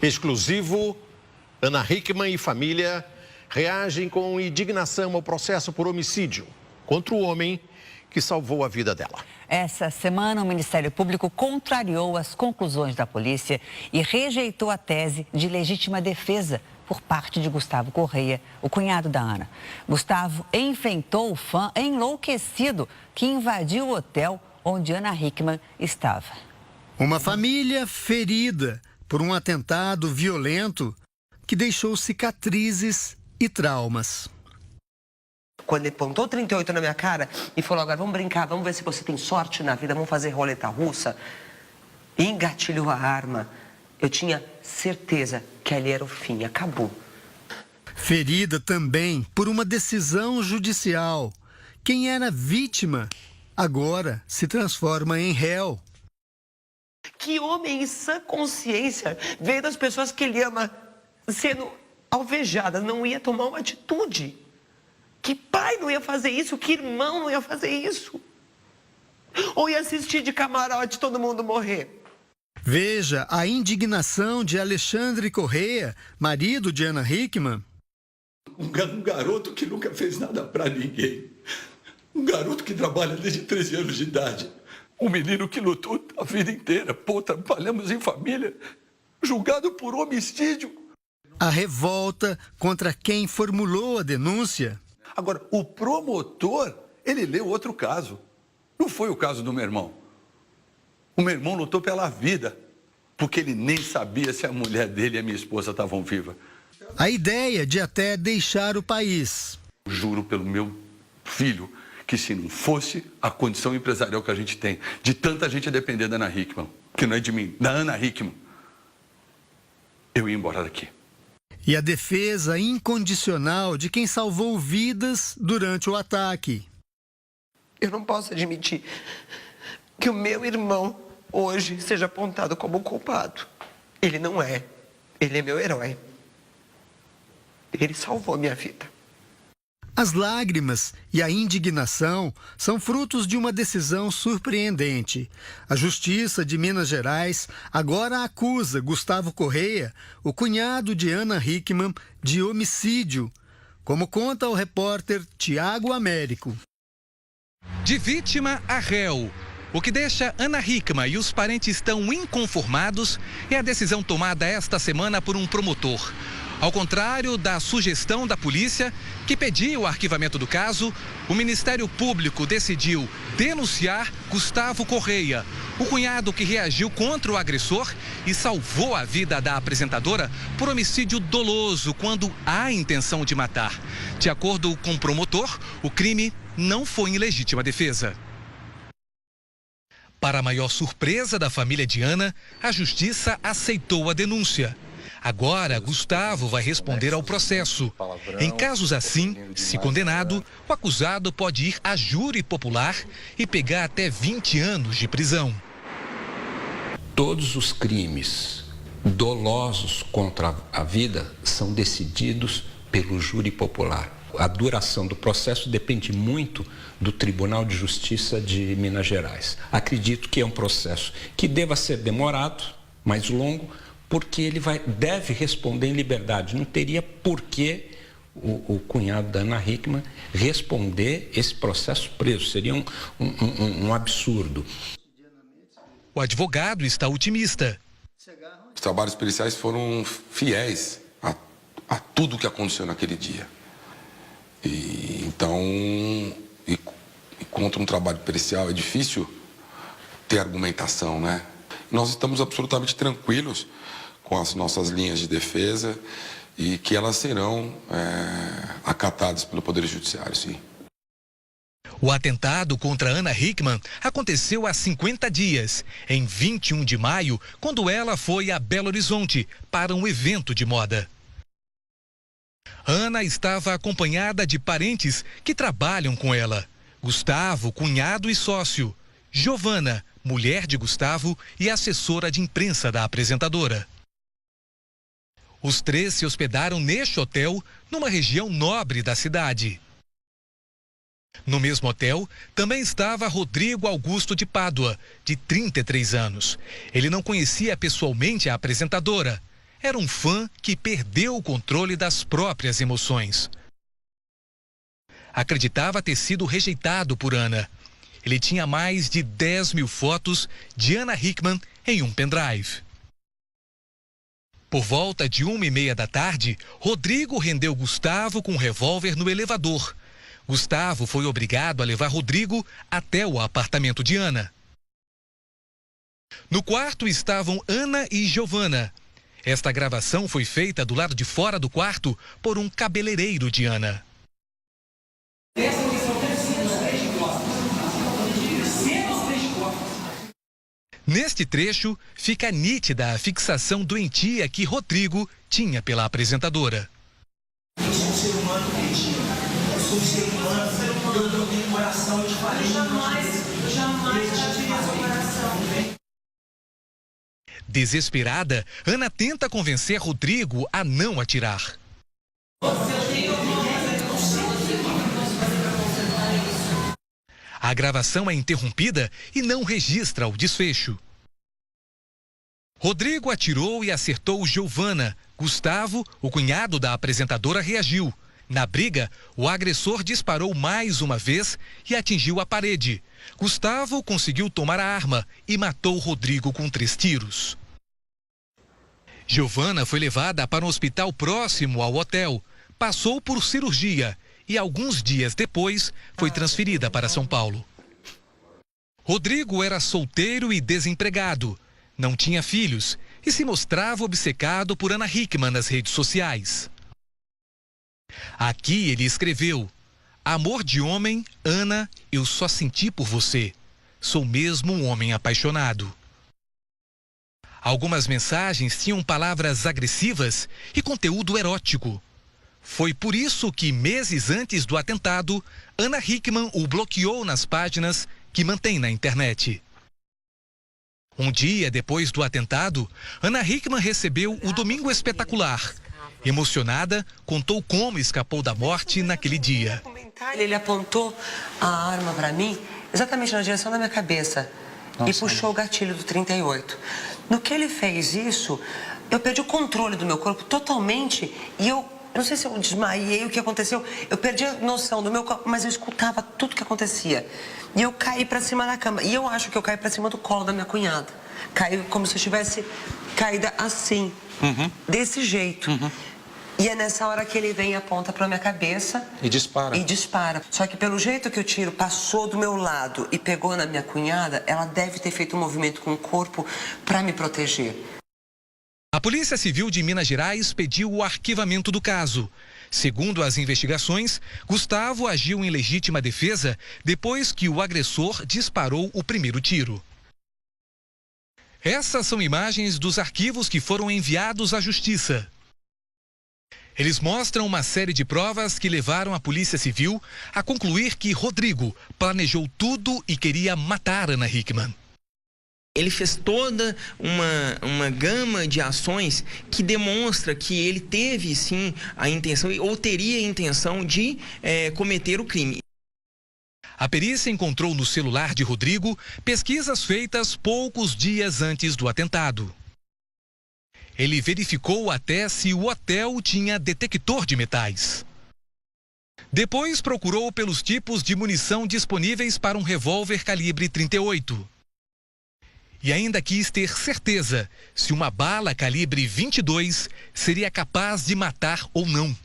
Exclusivo, Ana Hickman e família reagem com indignação ao processo por homicídio contra o homem que salvou a vida dela. Essa semana, o Ministério Público contrariou as conclusões da polícia e rejeitou a tese de legítima defesa por parte de Gustavo Correia, o cunhado da Ana. Gustavo enfrentou o fã enlouquecido que invadiu o hotel onde Ana Hickman estava. Uma família ferida por um atentado violento que deixou cicatrizes e traumas. Quando ele apontou 38 na minha cara e falou, agora vamos brincar, vamos ver se você tem sorte na vida, vamos fazer roleta russa, e engatilhou a arma, eu tinha certeza que ali era o fim, acabou. Ferida também por uma decisão judicial. Quem era vítima agora se transforma em réu. Que homem em sã consciência, vendo as pessoas que ele ama sendo alvejadas, não ia tomar uma atitude? Que pai não ia fazer isso? Que irmão não ia fazer isso? Ou ia assistir de camarote todo mundo morrer? Veja a indignação de Alexandre Correia, marido de Ana Hickman. Um garoto que nunca fez nada pra ninguém. Um garoto que trabalha desde 13 anos de idade. Um menino que lutou a vida inteira. Pô, trabalhamos em família. Julgado por homicídio. A revolta contra quem formulou a denúncia. Agora, o promotor, ele leu outro caso. Não foi o caso do meu irmão. O meu irmão lutou pela vida, porque ele nem sabia se a mulher dele e a minha esposa estavam vivas. A ideia de até deixar o país. Juro pelo meu filho que se não fosse a condição empresarial que a gente tem, de tanta gente depender da Ana Hickman, que não é de mim, da Ana Hickman, eu ia embora daqui. E a defesa incondicional de quem salvou vidas durante o ataque. Eu não posso admitir que o meu irmão hoje seja apontado como culpado. Ele não é. Ele é meu herói. Ele salvou minha vida. As lágrimas e a indignação são frutos de uma decisão surpreendente. A Justiça de Minas Gerais agora acusa Gustavo Correia, o cunhado de Ana Hickman, de homicídio, como conta o repórter Tiago Américo. De vítima a réu. O que deixa Ana Hickman e os parentes tão inconformados é a decisão tomada esta semana por um promotor. Ao contrário da sugestão da polícia, que pediu o arquivamento do caso, o Ministério Público decidiu denunciar Gustavo Correia, o cunhado que reagiu contra o agressor e salvou a vida da apresentadora por homicídio doloso quando há intenção de matar. De acordo com o promotor, o crime não foi em legítima defesa. Para a maior surpresa da família de Ana, a justiça aceitou a denúncia. Agora, Gustavo vai responder ao processo. Em casos assim, se condenado, o acusado pode ir a júri popular e pegar até 20 anos de prisão. Todos os crimes dolosos contra a vida são decididos pelo júri popular. A duração do processo depende muito do Tribunal de Justiça de Minas Gerais. Acredito que é um processo que deva ser demorado, mais longo, porque ele deve responder em liberdade. Não teria por que o cunhado da Ana Hickman responder esse processo preso. Seria um absurdo. O advogado está otimista. Os trabalhos periciais foram fiéis a tudo que aconteceu naquele dia. E contra um trabalho pericial é difícil ter argumentação, né? Nós estamos absolutamente tranquilos com as nossas linhas de defesa e que elas serão acatadas pelo Poder Judiciário, sim. O atentado contra Ana Hickman aconteceu há 50 dias, em 21 de maio, quando ela foi a Belo Horizonte para um evento de moda. Ana estava acompanhada de parentes que trabalham com ela. Gustavo, cunhado e sócio. Giovana, mulher de Gustavo e assessora de imprensa da apresentadora. Os três se hospedaram neste hotel, numa região nobre da cidade. No mesmo hotel, também estava Rodrigo Augusto de Pádua, de 33 anos. Ele não conhecia pessoalmente a apresentadora. era um fã que perdeu o controle das próprias emoções. Acreditava ter sido rejeitado por Ana. Ele tinha mais de 10 mil fotos de Ana Hickman em um pendrive. Por volta de 1h30 da tarde, Rodrigo rendeu Gustavo com um revólver no elevador. Gustavo foi obrigado a levar Rodrigo até o apartamento de Ana. No quarto estavam Ana e Giovana. Esta gravação foi feita do lado de fora do quarto por um cabeleireiro de Ana. Neste trecho, fica nítida a fixação doentia que Rodrigo tinha pela apresentadora. Eu sou um ser humano, Cristina. Eu sou um ser humano. Eu não tenho coração, eu te falei. Jamais atiria seu coração. Desesperada, Ana tenta convencer Rodrigo a não atirar. A gravação é interrompida e não registra o desfecho. Rodrigo atirou e acertou Giovana. Gustavo, o cunhado da apresentadora, reagiu. Na briga, o agressor disparou mais uma vez e atingiu a parede. Gustavo conseguiu tomar a arma e matou Rodrigo com 3 tiros. Giovana foi levada para um hospital próximo ao hotel. Passou por cirurgia e alguns dias depois foi transferida para São Paulo. Rodrigo era solteiro e desempregado, não tinha filhos e se mostrava obcecado por Ana Hickman nas redes sociais. Aqui ele escreveu: "Amor de homem, Ana, eu só senti por você. Sou mesmo um homem apaixonado." Algumas mensagens tinham palavras agressivas e conteúdo erótico. Foi por isso que, meses antes do atentado, Ana Hickman o bloqueou nas páginas que mantém na internet. Um dia depois do atentado, Ana Hickman recebeu o Domingo Espetacular. Emocionada, contou como escapou da morte naquele dia. Ele apontou a arma para mim exatamente na direção da minha cabeça. Nossa, e puxou o gatilho do 38. No que ele fez isso, eu perdi o controle do meu corpo totalmente e eu não sei se eu desmaiei, o que aconteceu. Eu perdi a noção do meu corpo, mas eu escutava tudo que acontecia. E eu caí para cima da cama. E eu acho que eu caí para cima do colo da minha cunhada. Caí como se eu tivesse caída assim, desse jeito. E é nessa hora que ele vem e aponta para minha cabeça. E dispara. E dispara. Só que pelo jeito que o tiro passou do meu lado e pegou na minha cunhada, ela deve ter feito um movimento com o corpo para me proteger. A Polícia Civil de Minas Gerais pediu o arquivamento do caso. Segundo as investigações, Gustavo agiu em legítima defesa depois que o agressor disparou o primeiro tiro. Essas são imagens dos arquivos que foram enviados à Justiça. Eles mostram uma série de provas que levaram a Polícia Civil a concluir que Rodrigo planejou tudo e queria matar Ana Hickman. Ele fez toda uma gama de ações que demonstra que ele teve, sim, a intenção ou teria a intenção de cometer o crime. A perícia encontrou no celular de Rodrigo pesquisas feitas poucos dias antes do atentado. Ele verificou até se o hotel tinha detector de metais. Depois procurou pelos tipos de munição disponíveis para um revólver calibre 38. E ainda quis ter certeza se uma bala calibre 22 seria capaz de matar ou não.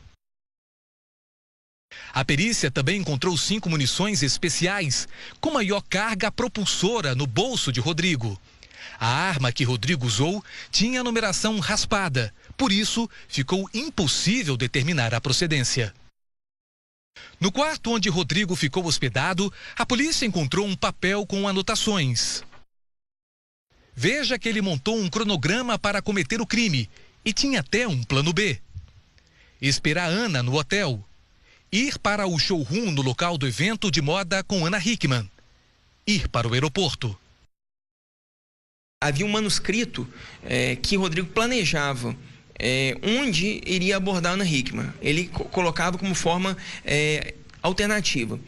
A perícia também encontrou 5 munições especiais com maior carga propulsora no bolso de Rodrigo. A arma que Rodrigo usou tinha numeração raspada, por isso ficou impossível determinar a procedência. No quarto onde Rodrigo ficou hospedado, a polícia encontrou um papel com anotações. Veja que ele montou um cronograma para cometer o crime e tinha até um plano B. Esperar Ana no hotel. Ir para o showroom no local do evento de moda com Ana Hickman. Ir para o aeroporto. Havia um manuscrito que Rodrigo planejava onde iria abordar Ana Hickman. Ele colocava como forma alternativa.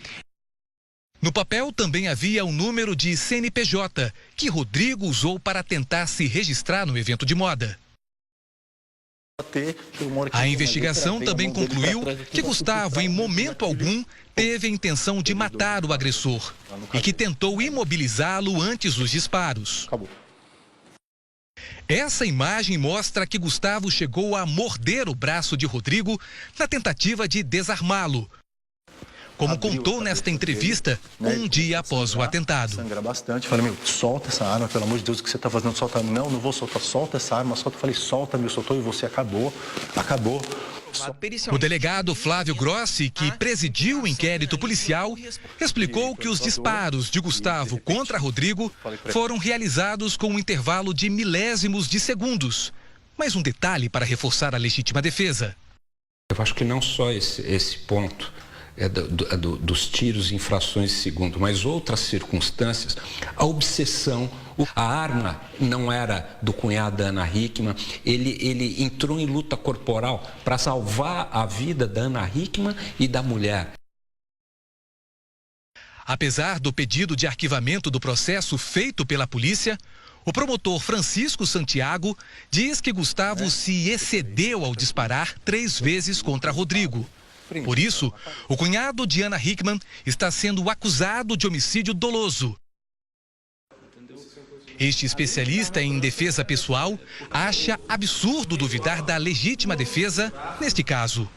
No papel também havia um número de CNPJ que Rodrigo usou para tentar se registrar no evento de moda. A investigação também concluiu que Gustavo, em momento algum, teve a intenção de matar o agressor e que tentou imobilizá-lo antes dos disparos. Essa imagem mostra que Gustavo chegou a morder o braço de Rodrigo na tentativa de desarmá-lo, como contou nesta entrevista um dia após o atentado. Sangra bastante. Falei, meu, solta essa arma, pelo amor de Deus, o que você está fazendo? Solta. Não vou soltar, solta essa arma, solta. Falei, solta, meu, soltou e você acabou. O delegado Flávio Grossi, que presidiu o inquérito policial, explicou que os disparos de Gustavo contra Rodrigo foram realizados com um intervalo de milésimos de segundos. Mas um detalhe para reforçar a legítima defesa. Eu acho que não só esse ponto dos tiros em frações de segundo, mas outras circunstâncias, a obsessão, a arma não era do cunhado da Ana Hickman, ele entrou em luta corporal para salvar a vida da Ana Hickman e da mulher. Apesar do pedido de arquivamento do processo feito pela polícia, o promotor Francisco Santiago diz que Gustavo se excedeu ao disparar 3 vezes contra Rodrigo. Por isso, o cunhado de Ana Hickman está sendo acusado de homicídio doloso. Este especialista em defesa pessoal acha absurdo duvidar da legítima defesa neste caso.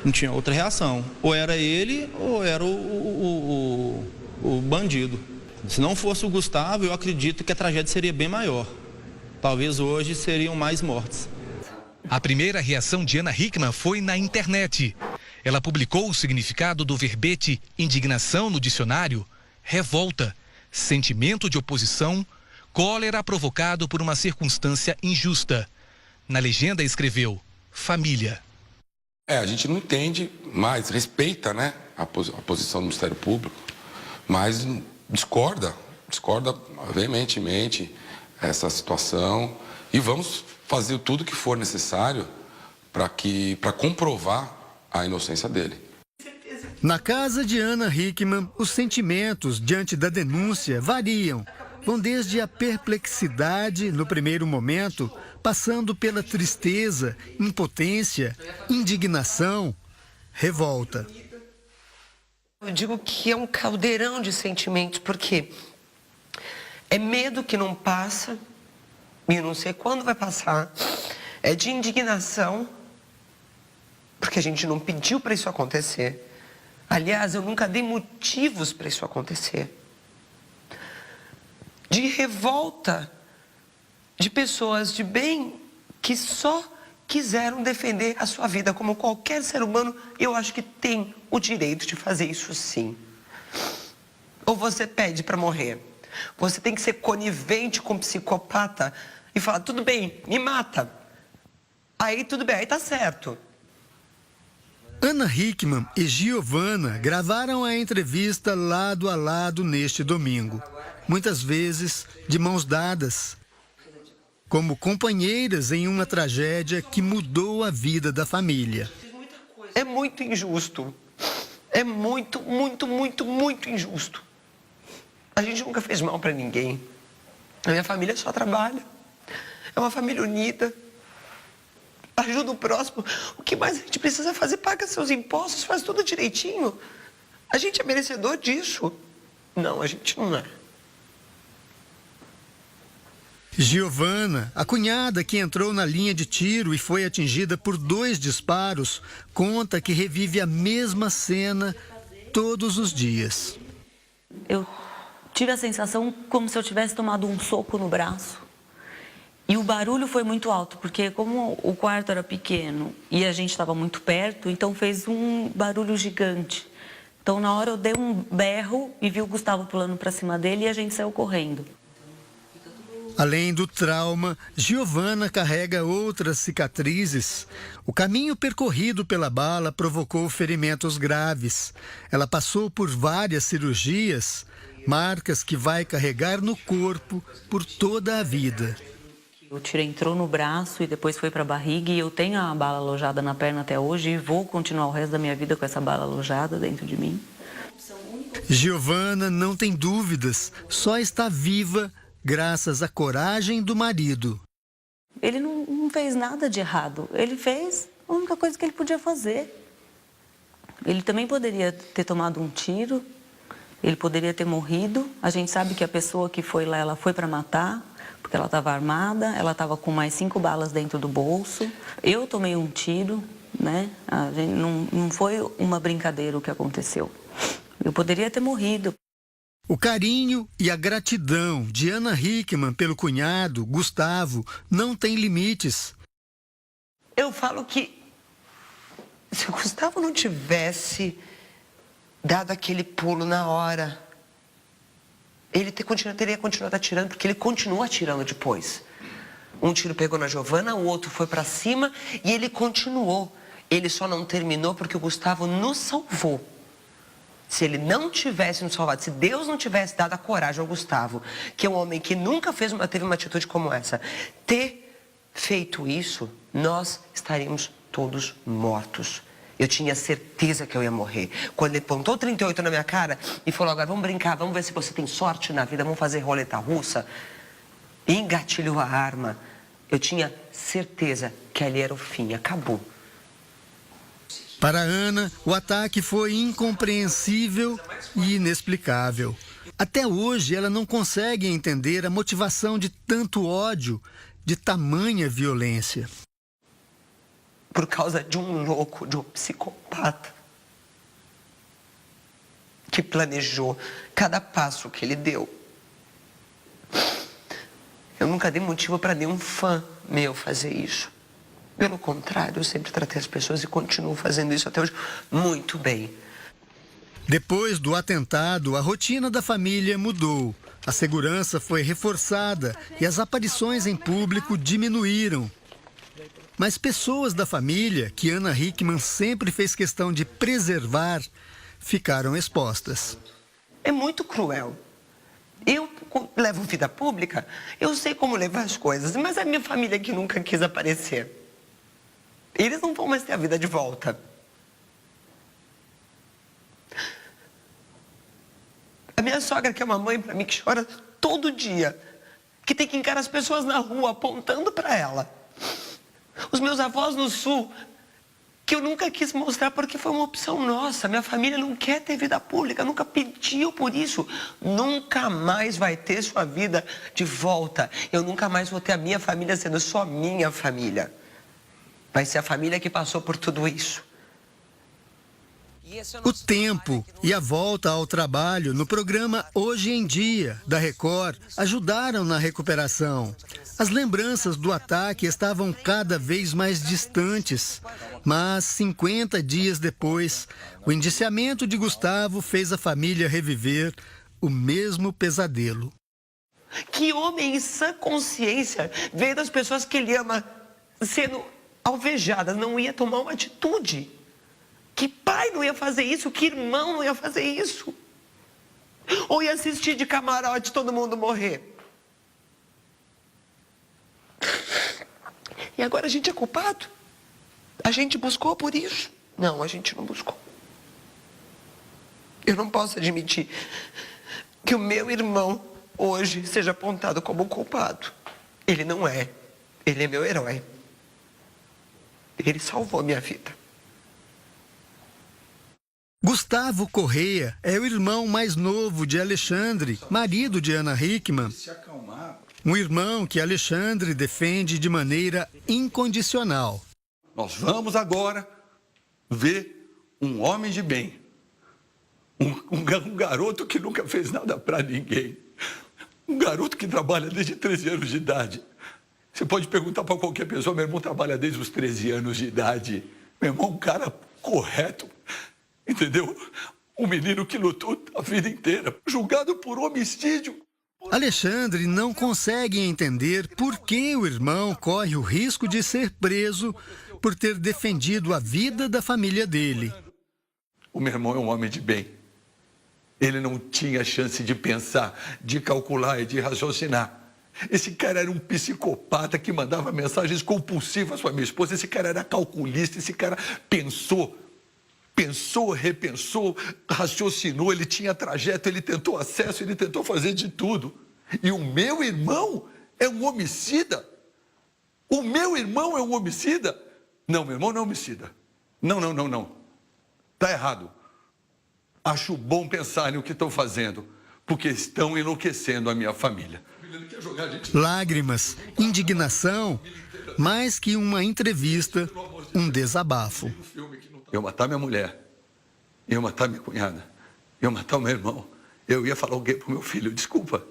Não tinha outra reação. Ou era ele ou era o bandido. Se não fosse o Gustavo, eu acredito que a tragédia seria bem maior. Talvez hoje seriam mais mortes. A primeira reação de Ana Hickman foi na internet. Ela publicou o significado do verbete indignação no dicionário, revolta, sentimento de oposição, cólera provocado por uma circunstância injusta. Na legenda escreveu, família. A gente não entende, mas respeita, né, a posição do Ministério Público, mas discorda veementemente essa situação e vamos fazer tudo que for necessário para comprovar a inocência dele. Na casa de Ana Hickman, os sentimentos diante da denúncia variam. Vão desde a perplexidade no primeiro momento, passando pela tristeza, impotência, indignação, revolta. Eu digo que é um caldeirão de sentimentos, porque é medo que não passa, e não sei quando vai passar, é de indignação, porque a gente não pediu para isso acontecer. Aliás, eu nunca dei motivos para isso acontecer. De revolta de pessoas de bem que só quiseram defender a sua vida, como qualquer ser humano, eu acho que tem o direito de fazer isso sim. Ou você pede para morrer. Você tem que ser conivente com um psicopata e falar, tudo bem, me mata. Aí tudo bem, aí tá certo. Ana Hickman e Giovana gravaram a entrevista lado a lado neste domingo. Muitas vezes de mãos dadas, como companheiras em uma tragédia que mudou a vida da família. É muito injusto. É muito, muito, muito, muito injusto. A gente nunca fez mal para ninguém. A minha família só trabalha. É uma família unida. Ajuda o próximo. O que mais a gente precisa fazer? Paga seus impostos, faz tudo direitinho. A gente é merecedor disso. Não, a gente não é. Giovana, a cunhada que entrou na linha de tiro e foi atingida por 2 disparos, conta que revive a mesma cena todos os dias. Eu tive a sensação como se eu tivesse tomado um soco no braço. E o barulho foi muito alto, porque como o quarto era pequeno e a gente estava muito perto, então fez um barulho gigante. Então, na hora eu dei um berro e vi o Gustavo pulando para cima dele e a gente saiu correndo. Além do trauma, Giovana carrega outras cicatrizes. O caminho percorrido pela bala provocou ferimentos graves. Ela passou por várias cirurgias, marcas que vai carregar no corpo por toda a vida. O tiro entrou no braço e depois foi para a barriga e eu tenho a bala alojada na perna até hoje e vou continuar o resto da minha vida com essa bala alojada dentro de mim. Giovana não tem dúvidas, só está viva graças à coragem do marido. ele não fez nada de errado. Ele fez a única coisa que ele podia fazer. Ele também poderia ter tomado um tiro, ele poderia ter morrido. A gente sabe que a pessoa que foi lá, ela foi para matar, porque ela estava armada, ela estava com mais 5 balas dentro do bolso. Eu tomei um tiro, né? Não foi uma brincadeira o que aconteceu. Eu poderia ter morrido. O carinho e a gratidão de Ana Hickman pelo cunhado, Gustavo, não tem limites. Eu falo que se o Gustavo não tivesse dado aquele pulo na hora, ele teria continuado atirando, porque ele continua atirando depois. Um tiro pegou na Giovana, o outro foi para cima e ele continuou. Ele só não terminou porque o Gustavo nos salvou. Se ele não tivesse nos salvado, se Deus não tivesse dado a coragem ao Gustavo, que é um homem que nunca teve uma atitude como essa, ter feito isso, nós estaríamos todos mortos. Eu tinha certeza que eu ia morrer. Quando ele apontou 38 na minha cara e falou, agora vamos brincar, vamos ver se você tem sorte na vida, vamos fazer roleta russa, e engatilhou a arma, eu tinha certeza que ali era o fim, acabou. Para Ana, o ataque foi incompreensível e inexplicável. Até hoje, ela não consegue entender a motivação de tanto ódio, de tamanha violência. Por causa de um louco, de um psicopata, que planejou cada passo que ele deu. Eu nunca dei motivo para nenhum fã meu fazer isso. Pelo contrário, eu sempre tratei as pessoas e continuo fazendo isso até hoje muito bem. Depois do atentado, a rotina da família mudou. A segurança foi reforçada e as aparições em público diminuíram. Mas pessoas da família, que Ana Hickman sempre fez questão de preservar, ficaram expostas. É muito cruel. Eu levo vida pública, eu sei como levar as coisas, mas a minha família que nunca quis aparecer. Eles não vão mais ter a vida de volta. A minha sogra, que é uma mãe para mim, que chora todo dia, que tem que encarar as pessoas na rua apontando para ela. Os meus avós no sul, que eu nunca quis mostrar porque foi uma opção nossa. Minha família não quer ter vida pública, nunca pediu por isso. Nunca mais vai ter sua vida de volta. Eu nunca mais vou ter a minha família sendo só minha família. Vai ser a família que passou por tudo isso. O tempo e a volta ao trabalho no programa Hoje em Dia, da Record, ajudaram na recuperação. As lembranças do ataque estavam cada vez mais distantes, mas 50 dias depois, o indiciamento de Gustavo fez a família reviver o mesmo pesadelo. Que homem em sã consciência, vendo as pessoas que ele ama sendo alvejadas, não ia tomar uma atitude? Que pai não ia fazer isso? Que irmão não ia fazer isso? Ou ia assistir de camarote todo mundo morrer? E agora a gente é culpado? A gente buscou por isso? Não, a gente não buscou. Eu não posso admitir que o meu irmão hoje seja apontado como culpado. Ele não é. Ele é meu herói. Ele salvou a minha vida. Gustavo Correia é o irmão mais novo de Alexandre, marido de Ana Hickman. Um irmão que Alexandre defende de maneira incondicional. Nós vamos agora ver um homem de bem. Um garoto que nunca fez nada para ninguém. Um garoto que trabalha desde 13 anos de idade. Você pode perguntar para qualquer pessoa, meu irmão trabalha desde os 13 anos de idade. Meu irmão é um cara correto, entendeu? Um menino que lutou a vida inteira, julgado por homicídio. Alexandre não consegue entender por que o irmão corre o risco de ser preso por ter defendido a vida da família dele. O meu irmão é um homem de bem. Ele não tinha chance de pensar, de calcular e de raciocinar. Esse cara era um psicopata que mandava mensagens compulsivas para minha esposa. Esse cara era calculista, esse cara pensou, repensou, raciocinou, ele tinha trajeto, ele tentou acesso, ele tentou fazer de tudo. E o meu irmão é um homicida. O meu irmão é um homicida? Não, meu irmão não é homicida. Não. Está errado. Acho bom pensar no que estão fazendo, porque estão enlouquecendo a minha família. Lágrimas, indignação, mais que uma entrevista, um desabafo. Eu matar minha mulher, eu matar minha cunhada, eu matar o meu irmão, eu ia falar alguém pro meu filho, desculpa,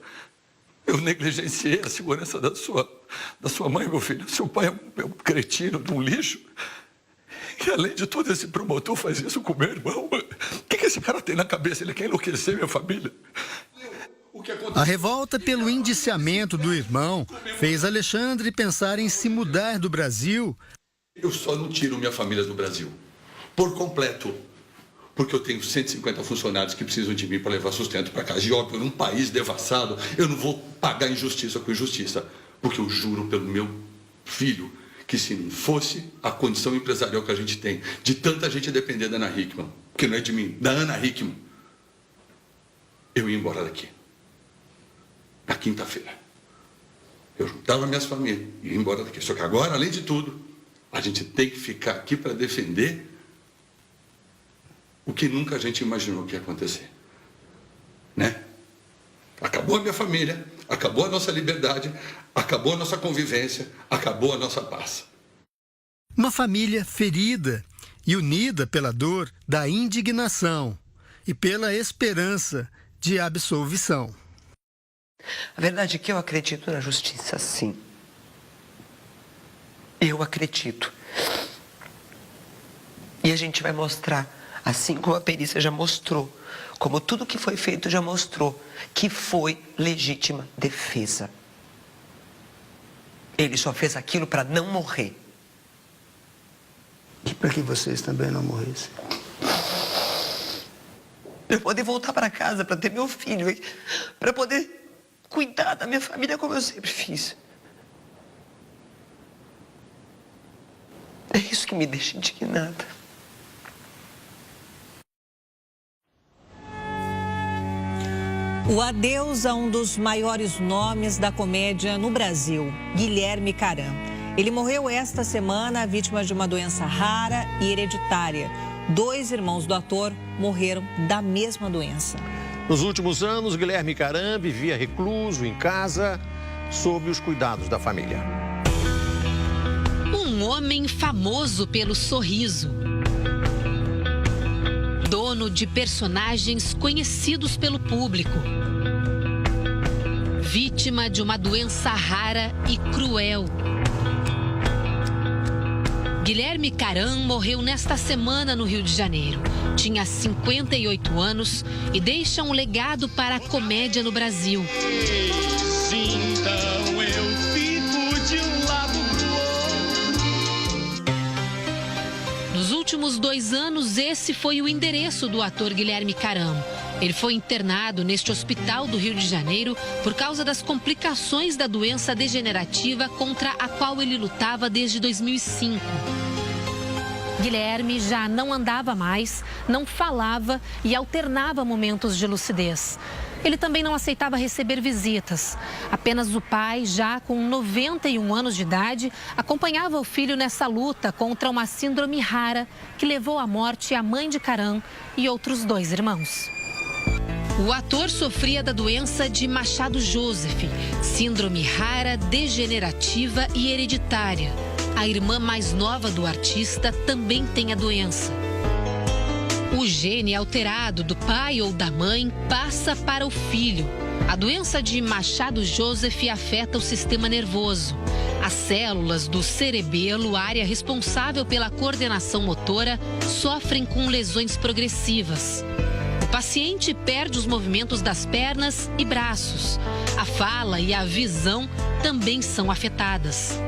eu negligenciei a segurança da sua mãe, meu filho. Seu pai é um cretino, um lixo. E além de tudo, esse promotor faz isso com meu irmão. O que esse cara tem na cabeça? Ele quer enlouquecer minha família. A revolta pelo indiciamento do irmão fez Alexandre pensar em se mudar do Brasil. Eu só não tiro minha família do Brasil, por completo, porque eu tenho 150 funcionários que precisam de mim para levar sustento para casa. E óbvio, num país devassado, eu não vou pagar injustiça com injustiça, porque eu juro pelo meu filho que se não fosse a condição empresarial que a gente tem, de tanta gente depender da Ana Hickman, que não é de mim, da Ana Hickman, eu ia embora daqui. Na quinta-feira. Eu juntava minhas famílias e ia embora daqui. Só que agora, além de tudo, a gente tem que ficar aqui para defender o que nunca a gente imaginou que ia acontecer. Né? Acabou a minha família, acabou a nossa liberdade, acabou a nossa convivência, acabou a nossa paz. Uma família ferida e unida pela dor da indignação e pela esperança de absolvição. A verdade é que eu acredito na justiça, sim. Eu acredito. E a gente vai mostrar, assim como a perícia já mostrou, como tudo que foi feito já mostrou, que foi legítima defesa. Ele só fez aquilo para não morrer. E para que vocês também não morressem? Para poder voltar para casa, para ter meu filho, para poder cuidar da minha família como eu sempre fiz. É isso que me deixa indignada. O adeus a um dos maiores nomes da comédia no Brasil, Guilherme Caram. Ele morreu esta semana vítima de uma doença rara e hereditária. 2 irmãos do ator morreram da mesma doença. Nos últimos anos, Guilherme Caram vivia recluso em casa, sob os cuidados da família. Um homem famoso pelo sorriso. Dono de personagens conhecidos pelo público. Vítima de uma doença rara e cruel. Guilherme Caram morreu nesta semana no Rio de Janeiro. Tinha 58 anos e deixa um legado para a comédia no Brasil. Então eu fico de um lado pro outro. Nos últimos 2 anos, esse foi o endereço do ator Guilherme Caram. Ele foi internado neste hospital do Rio de Janeiro por causa das complicações da doença degenerativa contra a qual ele lutava desde 2005. Guilherme já não andava mais, não falava e alternava momentos de lucidez. Ele também não aceitava receber visitas. Apenas o pai, já com 91 anos de idade, acompanhava o filho nessa luta contra uma síndrome rara que levou à morte a mãe de Caram e outros 2 irmãos. O ator sofria da doença de Machado-Joseph, síndrome rara, degenerativa e hereditária. A irmã mais nova do artista também tem a doença. O gene alterado do pai ou da mãe passa para o filho. A doença de Machado-Joseph afeta o sistema nervoso. As células do cerebelo, área responsável pela coordenação motora, sofrem com lesões progressivas. O paciente perde os movimentos das pernas e braços. A fala e a visão também são afetadas.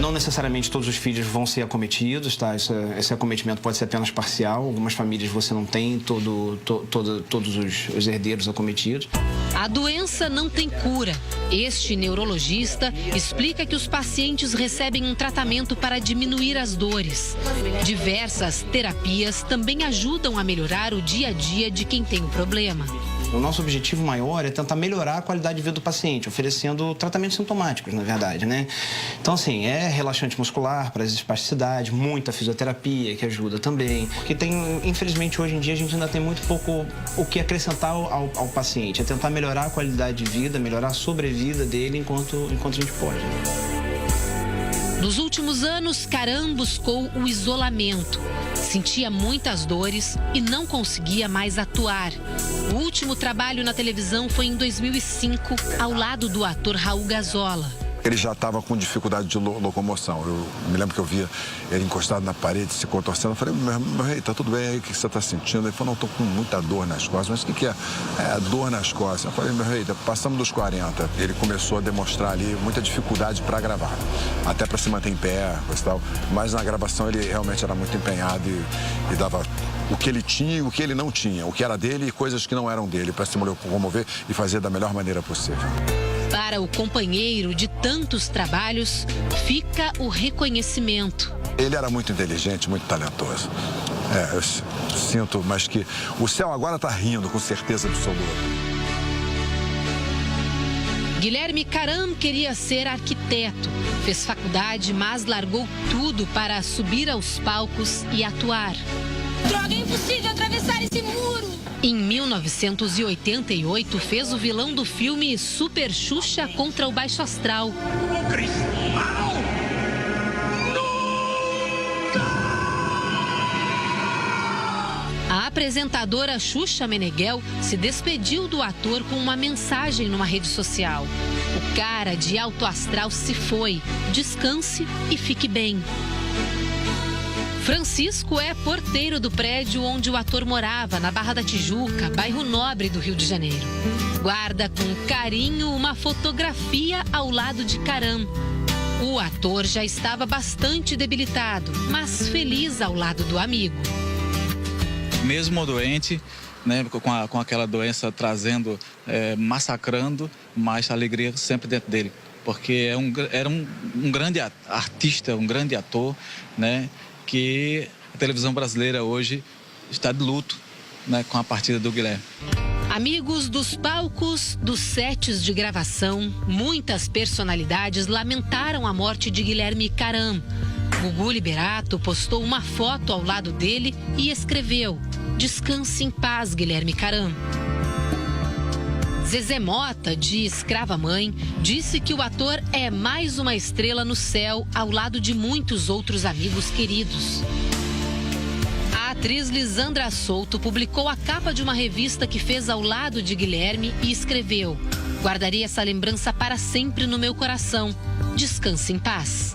Não necessariamente todos os filhos vão ser acometidos, tá? Esse acometimento pode ser apenas parcial. Algumas famílias você não tem todos os herdeiros acometidos. A doença não tem cura. Este neurologista explica que os pacientes recebem um tratamento para diminuir as dores. Diversas terapias também ajudam a melhorar o dia a dia de quem tem o problema. O nosso objetivo maior é tentar melhorar a qualidade de vida do paciente, oferecendo tratamentos sintomáticos, na verdade, né? Então, assim, é relaxante muscular para as espasticidades, muita fisioterapia que ajuda também. Porque infelizmente, hoje em dia, a gente ainda tem muito pouco o que acrescentar ao paciente. É tentar melhorar a qualidade de vida, melhorar a sobrevida dele enquanto a gente pode. Nos últimos anos, Karam buscou o isolamento. Sentia muitas dores e não conseguia mais atuar. O último trabalho na televisão foi em 2005, ao lado do ator Raul Gazola. Ele já estava com dificuldade de locomoção. Eu me lembro que eu via ele encostado na parede, se contorcendo. Eu falei, meu rei, tá tudo bem aí? O que você está sentindo? Ele falou, não, estou com muita dor nas costas. Mas o que é? É dor nas costas. Eu falei, meu rei, passamos dos 40. Ele começou a demonstrar ali muita dificuldade para gravar. Até para se manter em pé, coisa e tal. Mas na gravação ele realmente era muito empenhado e dava o que ele tinha e o que ele não tinha. O que era dele e coisas que não eram dele, para se locomover e fazer da melhor maneira possível. Para o companheiro de tantos trabalhos, fica o reconhecimento. Ele era muito inteligente, muito talentoso. Eu sinto, mas que o céu agora está rindo, com certeza absoluta. Guilherme Karam queria ser arquiteto. Fez faculdade, mas largou tudo para subir aos palcos e atuar. Droga, é impossível atravessar esse muro! Em 1988, fez o vilão do filme Super Xuxa contra o Baixo Astral. A apresentadora Xuxa Meneghel se despediu do ator com uma mensagem numa rede social. O cara de alto astral se foi. Descanse e fique bem. Francisco é porteiro do prédio onde o ator morava, na Barra da Tijuca, bairro nobre do Rio de Janeiro. Guarda com carinho uma fotografia ao lado de Karam. O ator já estava bastante debilitado, mas feliz ao lado do amigo. Mesmo doente, né, com aquela doença trazendo, massacrando, mas a alegria sempre dentro dele. Porque era um grande artista, um grande ator, né? Que a televisão brasileira hoje está de luto, né, com a partida do Guilherme. Amigos dos palcos, dos sets de gravação, muitas personalidades lamentaram a morte de Guilherme Karam. Gugu Liberato postou uma foto ao lado dele e escreveu: "Descanse em paz, Guilherme Karam". Zezé Mota, de Escrava Mãe, disse que o ator é mais uma estrela no céu ao lado de muitos outros amigos queridos. A atriz Lisandra Souto publicou a capa de uma revista que fez ao lado de Guilherme e escreveu: "Guardarei essa lembrança para sempre no meu coração. Descanse em paz".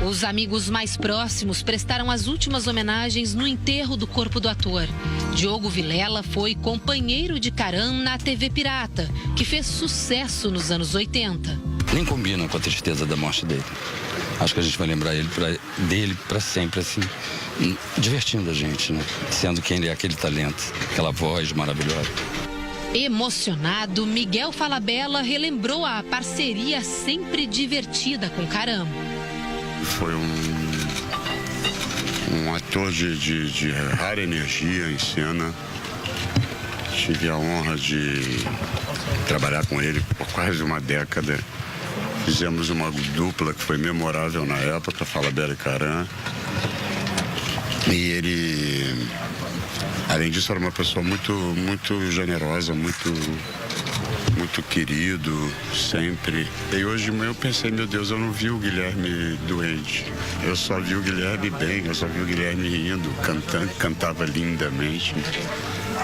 Os amigos mais próximos prestaram as últimas homenagens no enterro do corpo do ator. Diogo Vilela foi companheiro de Karam na TV Pirata, que fez sucesso nos anos 80. Nem combina com a tristeza da morte dele. Acho que a gente vai lembrar dele para sempre, assim, divertindo a gente, né? Sendo quem ele é, aquele talento, aquela voz maravilhosa. Emocionado, Miguel Falabella relembrou a parceria sempre divertida com Karam. Foi um ator de rara energia em cena. Tive a honra de trabalhar com ele por quase uma década. Fizemos uma dupla que foi memorável na época, Falabella e Karam. E ele, além disso, era uma pessoa muito generosa, muito querido, sempre. E hoje eu pensei, meu Deus, eu não vi o Guilherme doente. Eu só vi o Guilherme bem, eu só vi o Guilherme rindo, cantando, cantava lindamente.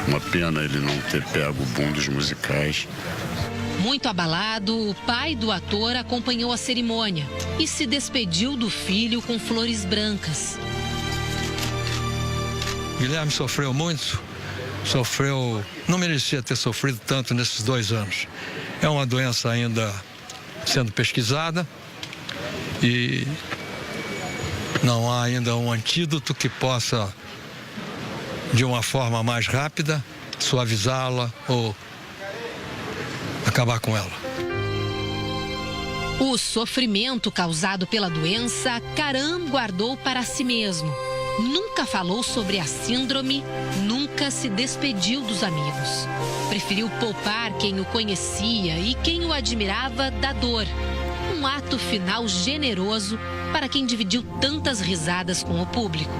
Uma pena ele não ter pego o boom dos musicais. Muito abalado, o pai do ator acompanhou a cerimônia e se despediu do filho com flores brancas. Guilherme sofreu muito. Não merecia ter sofrido tanto nesses 2 anos. É uma doença ainda sendo pesquisada e não há ainda um antídoto que possa, de uma forma mais rápida, suavizá-la ou acabar com ela. O sofrimento causado pela doença, Karam guardou para si mesmo. Nunca falou sobre a síndrome, nunca se despediu dos amigos. Preferiu poupar quem o conhecia e quem o admirava da dor. Um ato final generoso para quem dividiu tantas risadas com o público.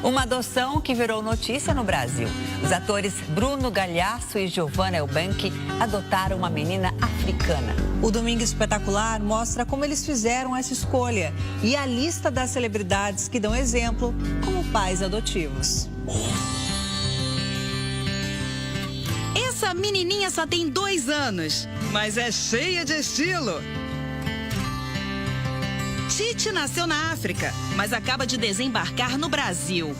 Uma adoção que virou notícia no Brasil. Os atores Bruno Galhaço e Giovanna Elbank adotaram uma menina africana. O Domingo Espetacular mostra como eles fizeram essa escolha e a lista das celebridades que dão exemplo como pais adotivos. Essa menininha só tem 2 anos, mas é cheia de estilo. Titi nasceu na África, mas acaba de desembarcar no Brasil.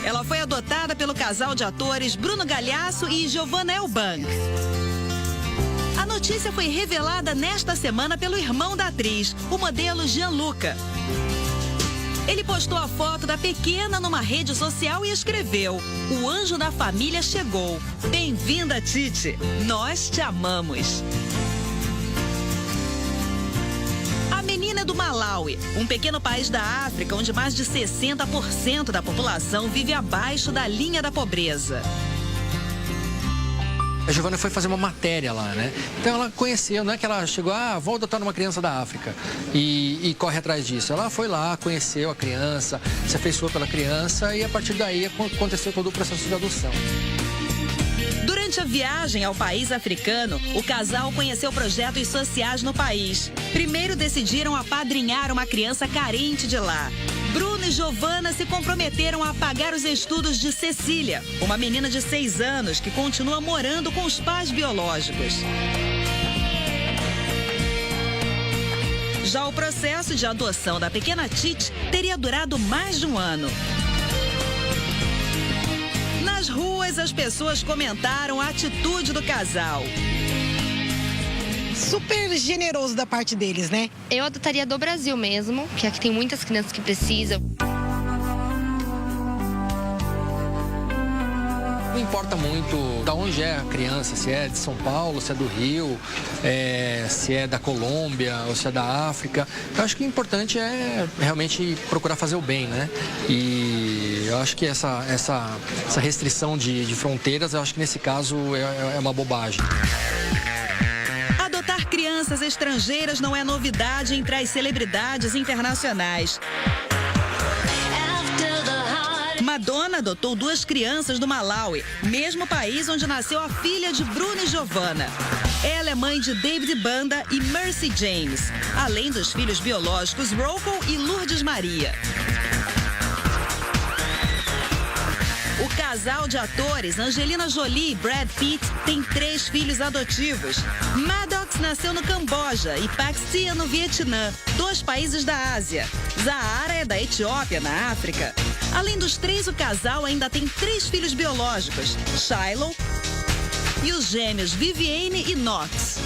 Ela foi adotada pelo casal de atores Bruno Galhaço e Giovanna Elbank. A notícia foi revelada nesta semana pelo irmão da atriz, o modelo Gianluca. Ele postou a foto da pequena numa rede social e escreveu: "O anjo da família chegou. Bem-vinda, Titi. Nós te amamos." A menina é do Malawi, um pequeno país da África onde mais de 60% da população vive abaixo da linha da pobreza. A Giovanna foi fazer uma matéria lá, né? Então ela conheceu, não é que ela chegou, vou adotar uma criança da África e corre atrás disso. Ela foi lá, conheceu a criança, se afeiçoou pela criança e a partir daí aconteceu todo o processo de adoção. Durante a viagem ao país africano, o casal conheceu projetos sociais no país. Primeiro decidiram apadrinhar uma criança carente de lá. Bruno e Giovanna se comprometeram a pagar os estudos de Cecília, uma menina de 6 anos que continua morando com os pais biológicos. Já o processo de adoção da pequena Titi teria durado mais de 1 ano. Nas ruas, as pessoas comentaram a atitude do casal. Super generoso da parte deles, né? Eu adotaria do Brasil mesmo, que aqui tem muitas crianças que precisam. Não importa muito de onde é a criança, se é de São Paulo, se é do Rio, se é da Colômbia ou se é da África. Eu acho que o importante é realmente procurar fazer o bem, né? E eu acho que essa restrição de fronteiras, eu acho que nesse caso é uma bobagem. Adotar crianças estrangeiras não é novidade entre as celebridades internacionais. Madonna adotou 2 crianças do Malawi, mesmo país onde nasceu a filha de Bruno e Giovanna. Ela é mãe de David Banda e Mercy James, além dos filhos biológicos Rocco e Lourdes Maria. O casal de atores Angelina Jolie e Brad Pitt tem 3 filhos adotivos. Maddox nasceu no Camboja e Paxtia no Vietnã, 2 países da Ásia. Zahara é da Etiópia, na África. Além dos 3, o casal ainda tem 3 filhos biológicos, Shiloh e os gêmeos Vivienne e Knox.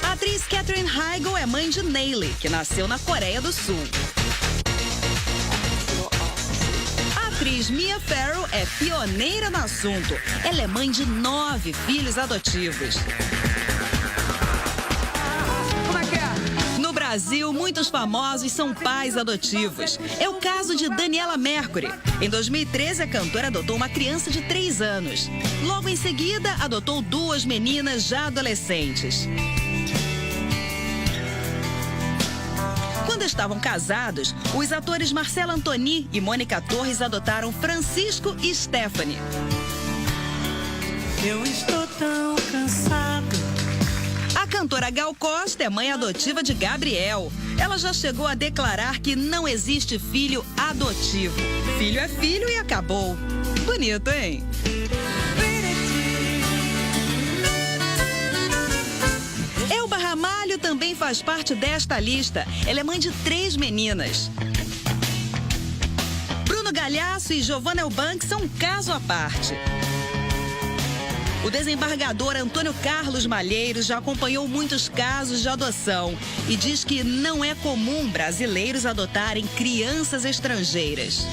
A atriz Katherine Heigl é mãe de Neely, que nasceu na Coreia do Sul. A atriz Mia Farrow é pioneira no assunto. Ela é mãe de 9 filhos adotivos. No Brasil, muitos famosos são pais adotivos. É o caso de Daniela Mercury. Em 2013, a cantora adotou uma criança de 3 anos. Logo em seguida, adotou 2 meninas já adolescentes. Quando estavam casados, os atores Marcelo Antoni e Mônica Torres adotaram Francisco e Stephanie. Eu estou tão cansado. A cantora Gal Costa é mãe adotiva de Gabriel. Ela já chegou a declarar que não existe filho adotivo. Filho é filho e acabou. Bonito, hein? Elba Ramalho também faz parte desta lista. Ela é mãe de 3 meninas. Bruno Galhaço e Giovanna Elbank são um caso à parte. O desembargador Antônio Carlos Malheiros já acompanhou muitos casos de adoção e diz que não é comum brasileiros adotarem crianças estrangeiras.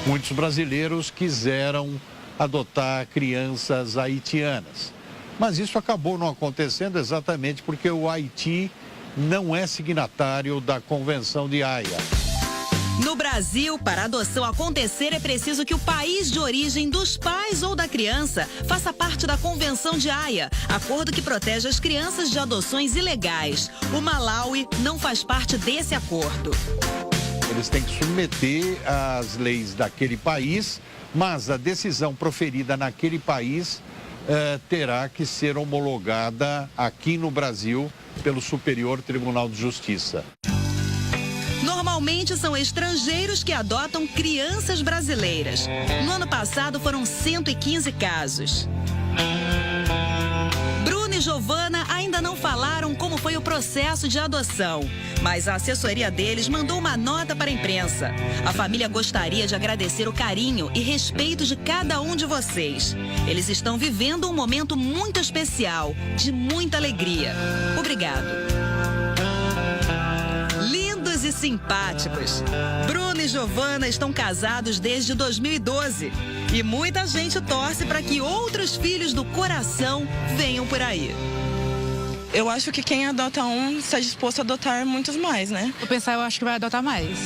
Muitos brasileiros quiseram adotar crianças haitianas. Mas isso acabou não acontecendo exatamente porque o Haiti não é signatário da Convenção de Haia. No Brasil, para a adoção acontecer, é preciso que o país de origem dos pais ou da criança faça parte da Convenção de Haia, acordo que protege as crianças de adoções ilegais. O Malawi não faz parte desse acordo. Eles têm que submeter às leis daquele país, mas a decisão proferida naquele país terá que ser homologada aqui no Brasil pelo Superior Tribunal de Justiça. Normalmente são estrangeiros que adotam crianças brasileiras. No ano passado foram 115 casos. Bruno e Giovana ainda não falaram como foi o processo de adoção, mas a assessoria deles mandou uma nota para a imprensa. A família gostaria de agradecer o carinho e respeito de cada um de vocês. Eles estão vivendo um momento muito especial, de muita alegria. Obrigado. E simpáticos. Bruno e Giovana estão casados desde 2012 e muita gente torce para que outros filhos do coração venham por aí. Eu acho que quem adota um está disposto a adotar muitos mais, né? Eu acho que vai adotar mais.